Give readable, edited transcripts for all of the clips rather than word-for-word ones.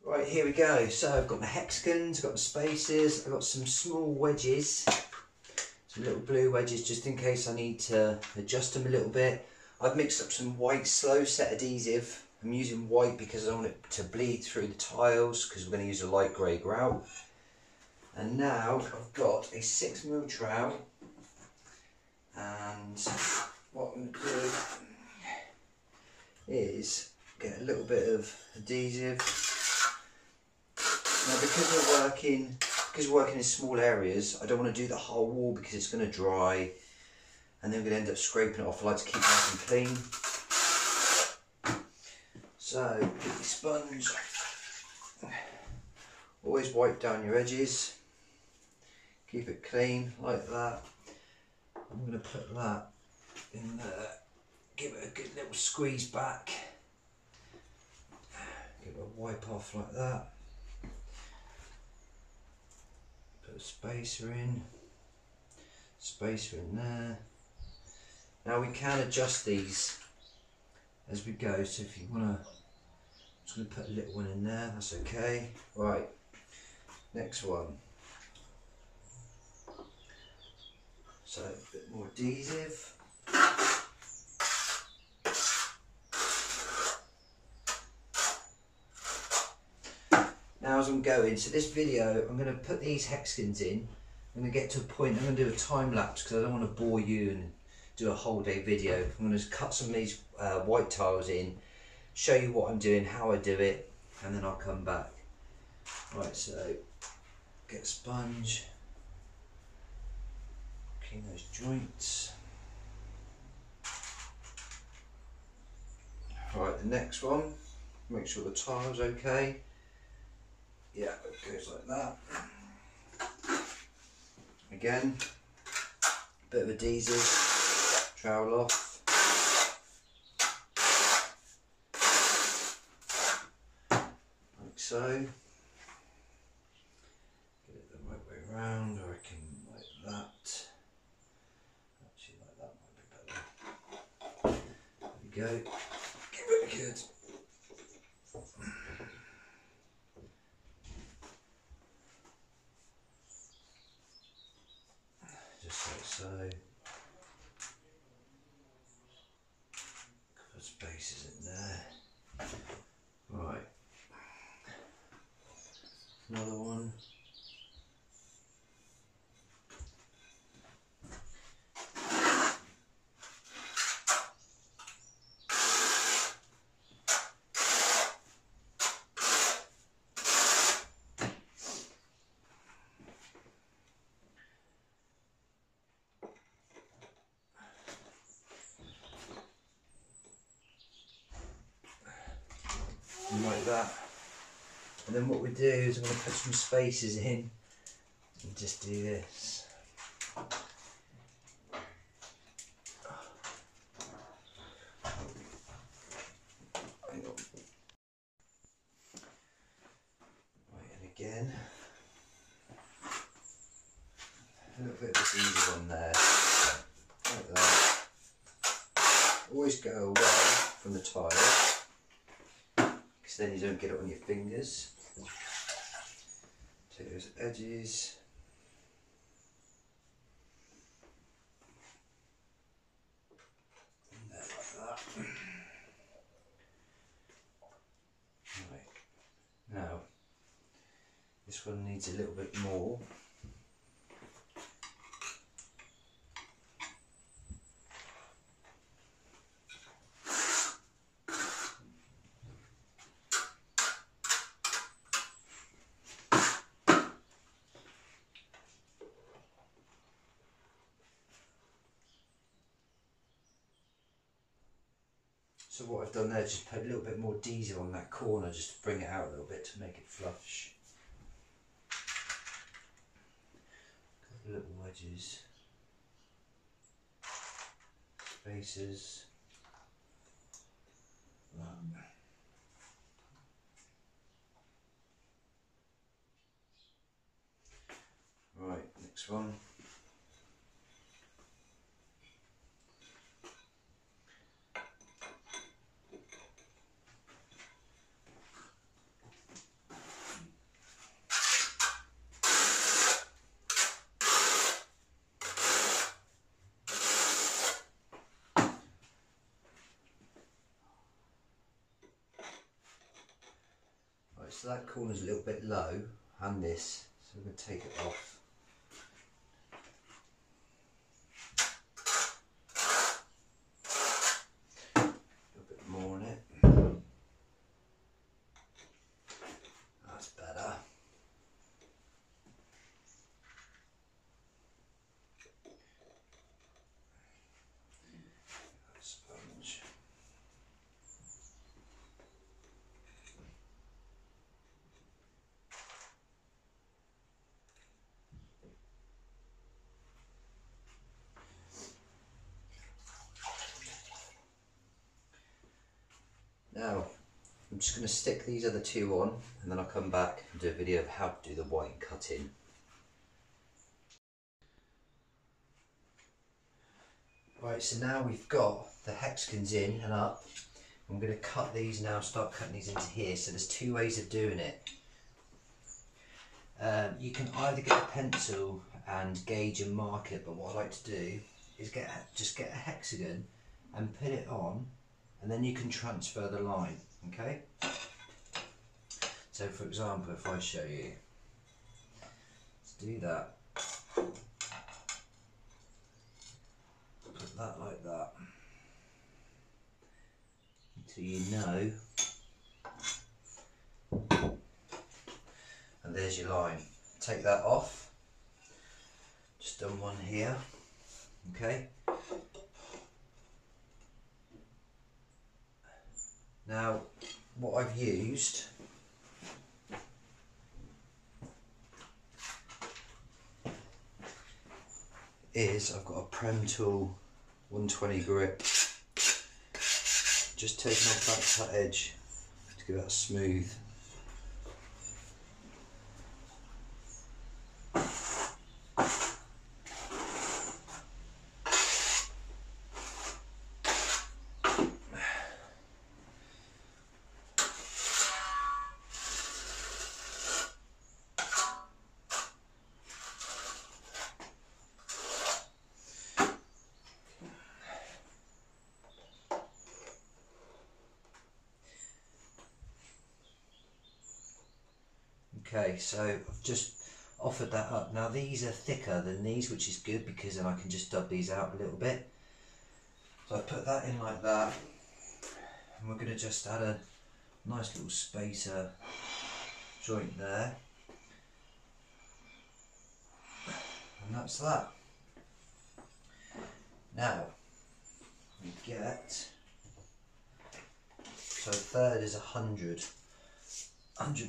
Right, here we go. So I've got my hexagons, I've got my spaces, I've got some small wedges, some little blue wedges just in case I need to adjust them a little bit. I've mixed up some white slow set adhesive. I'm using white because I don't want it to bleed through the tiles because we're going to use a light grey grout. And now I've got a 6mm trowel, and what I'm going to do is get a little bit of adhesive. Now because we're working in small areas, I don't want to do the whole wall because it's going to dry and then we're going to end up scraping it off. I like to keep it nice and clean. So get your sponge, always wipe down your edges, keep it clean like that. I'm going to put that in there, give it a good little squeeze back, give it a wipe off like that. Put a spacer in there. Now we can adjust these as we go, so if you want to, I'm just going to put a little one in there, that's okay. Right, next one. So a bit more adhesive. Now as I'm going, so this video, I'm going to put these hexagons in. I'm going to get to a point, I'm going to do a time lapse because I don't want to bore you and do a whole day video. I'm going to cut some of these white tiles in, show you what I'm doing, how I do it, and then I'll come back. Right, so get a sponge, clean those joints. Right, the next one, make sure the tile's okay. Yeah, it goes like that. Again, bit of adhesive, trowel off. Like so. Get it the right way around, I reckon like that. Actually like that might be better. There we go. Give it a good. Just like so. Couple of spaces in there. Right. Another one. Like that, and then what we do is I'm going to put some spaces in and just do this. Hang on. Right, and again a little bit of adhesive on there like that. Always go away from the tile, then you don't get it on your fingers. Take those edges. And there like that. Right. Now, this one needs a little bit more. So what I've done there is just put a little bit more adhesive on that corner just to bring it out a little bit to make it flush. Couple of little wedges, spaces. Right, next one. So that corner's a little bit low, and this, so we're going to take it off. A little bit more on it. That's better. Sponge. Now, I'm just going to stick these other two on, and then I'll come back and do a video of how to do the white cutting. Right, so now we've got the hexagons in and up. I'm going to cut these now, start cutting these into here. So there's two ways of doing it. You can either get a pencil and gauge and mark it, but what I like to do is just get a hexagon and put it on, and then you can transfer the line, okay? So for example, if I show you, let's do that. Put that like that, until you know, and there's your line. Take that off, just done one here, okay? Now what I've used is, I've got a Prem Tool 120 grip, just taking off that edge to give that smooth. Okay, so I've just offered that up. Now these are thicker than these, which is good because then I can just dub these out a little bit. So I put that in like that, and we're going to just add a nice little spacer joint there, and that's that. Now we get, so a third is 100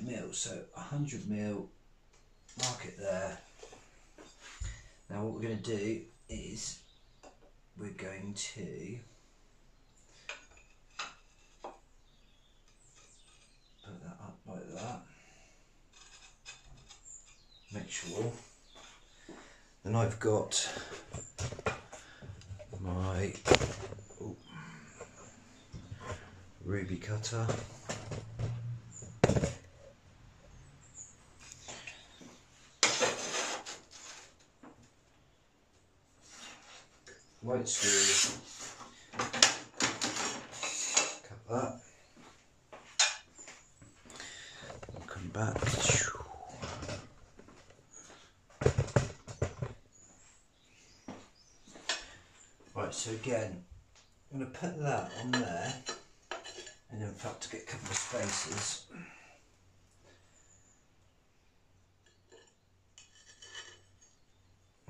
mil, so 100 mil, mark it there. Now what we're going to do is we're going to put that up like that, make sure. Then I've got my ruby cutter. White screw, cut that, and come back. Right, so again, I'm going to put that on there, and in fact to get a couple of spaces.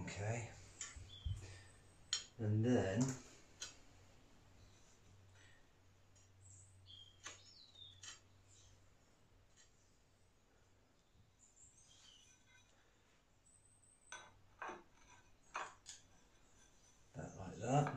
Okay. And then that like that.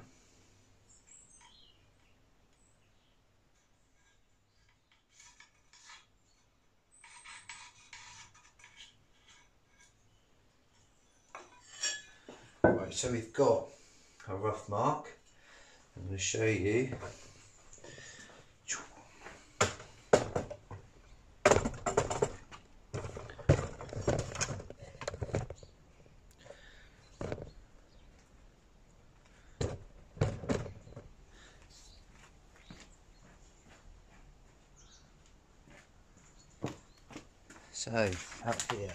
Right, so we've got a rough mark. I'm going to show you. So up here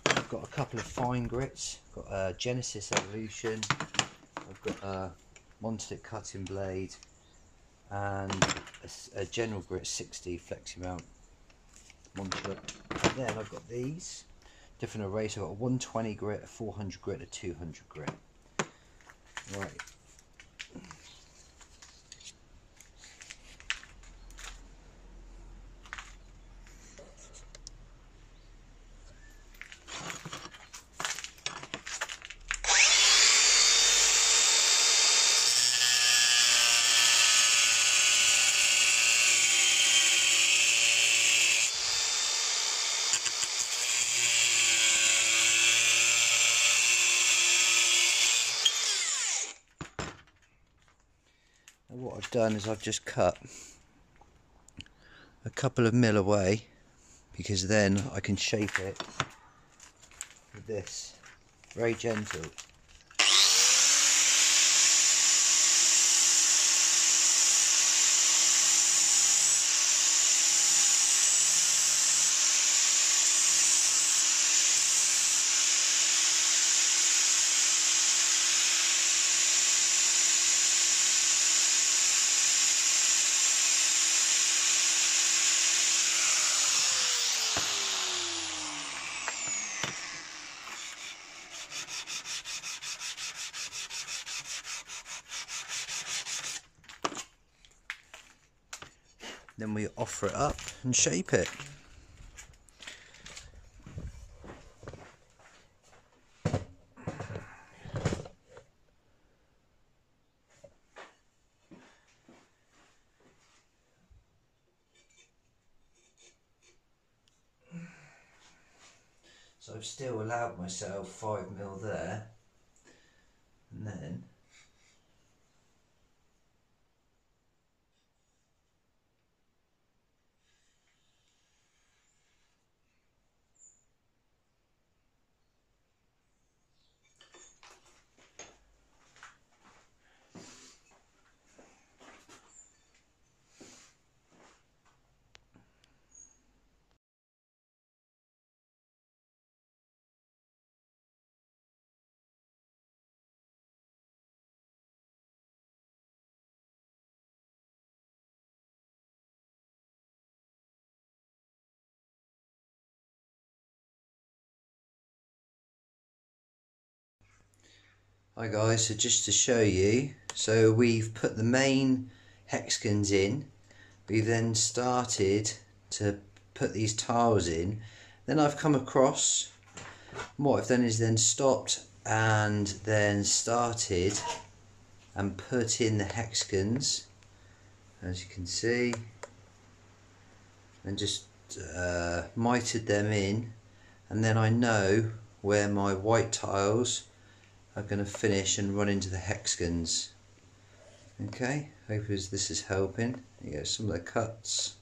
I've got a couple of fine grits. I've got a Genesis Evolution, I've got a Monstick cutting blade, and a General Grit 60 flexi mount Monster. Then I've got these different arrays. I've got a 120 grit, a 400 grit, a 200 grit. Right. And what I've done is I've just cut a couple of mil away, because then I can shape it with this, very gentle. Then we offer it up and shape it. So I've still allowed myself 5 mil there, and then hi guys, so just to show you, so we've put the main hexagons in, we've then started to put these tiles in, then I've come across, and what I've done is then stopped and then started and put in the hexagons, as you can see, and just mitered them in, and then I know where my white tiles are going to finish and run into the hexagons. Okay, hope this is helping. Here you go, some of the cuts.